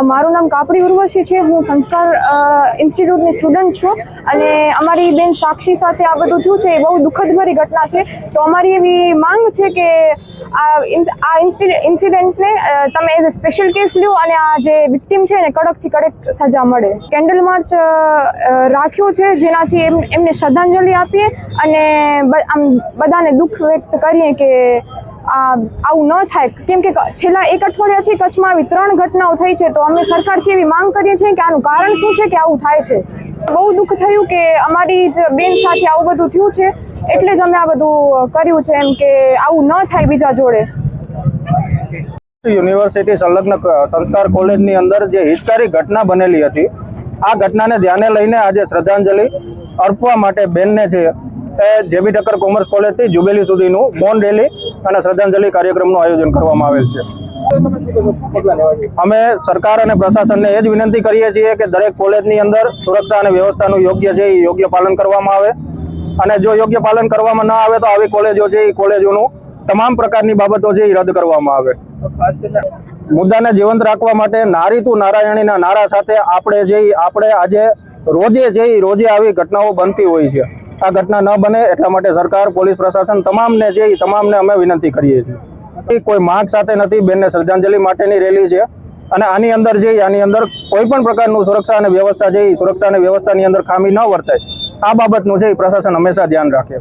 મારું નામ કાપડી ઉર્વશી છે। હું સંસ્કાર ઇન્સ્ટિટ્યૂટની સ્ટુડન્ટ છું અને અમારી બેન સાક્ષી સાથે આ બધું થયું છે એ બહુ દુઃખદભરી ઘટના છે। તો અમારી એવી માંગ છે કે આ ઇન્સિડન્ટને તમે એઝ અ સ્પેશિયલ કેસ લ્યો અને આ જે વિક્ટિમ છે એને કડકથી કડક સજા મળે। કેન્ડલ માર્ચ રાખ્યો છે જેનાથી એમને શ્રદ્ધાંજલિ આપીએ અને આમ બધાને દુઃખ વ્યક્ત કરીએ કે આવું ન થાય, કેમ કે છેલ્લા એક અઠવાડિયાથી કચ્છમાં આવી 3 ઘટનાઓ થઈ છે। તો અમે સરકારથી એવી માંગ કરીએ છીએ કે આનું કારણ શું છે કે આવું થાય છે। બહુ દુઃખ થયું કે અમારી જ બેન સાથે આવું બધું થયું છે, એટલે જ અમે આ બધું કર્યું છે એમ કે આવું ન થાય બીજા જોડે। યુનિવર્સિટી સંલગ્ન સંસ્કાર કોલેજની અંદર જે હિચકારી ઘટના બનેલી હતી, આ ઘટનાને ધ્યાને લઈને આજે શ્રદ્ધાંજલિ અર્પવા માટે બેનને છે જેબી ઠક્કર કોમર્સ કોલેજથી જુબેલી સુધીનું મૌન રેલી અને શ્રદ્ધાંજલિ કાર્યક્રમનું આયોજન કરવામાં આવેલ છે। અમે સરકાર અને પ્રશાસનને એ જ વિનંતી કરીએ છીએ કે દરેક કોલેજની અંદર સુરક્ષા અને વ્યવસ્થાનું યોગ્ય પાલન કરવામાં આવે અને જો યોગ્ય પાલન કરવામાં ન આવે તો આવી કોલેજો છે એ કોલેજોનું તમામ પ્રકારની બાબતો છે એ રદ કરવામાં આવે। મુદ્દાને જીવંત રાખવા માટે નારી તું નારાયણીના નારા સાથે આપણે આજે રોજે આવી ઘટનાઓ બનતી હોય છે। આ ઘટના ન બને એટલા માટે સરકાર, પોલીસ પ્રશાસન તમામને અમે વિનંતી કરીએ છીએ। કોઈ માંગ સાથે નથી, બેનને શ્રદ્ધાંજલિ માટેની રેલી છે અને આની અંદર કોઈ પણ પ્રકારનું સુરક્ષા અને વ્યવસ્થાની અંદર ખામી ન વર્તાય, આ બાબતનું છે પ્રશાસન હંમેશા ધ્યાન રાખે।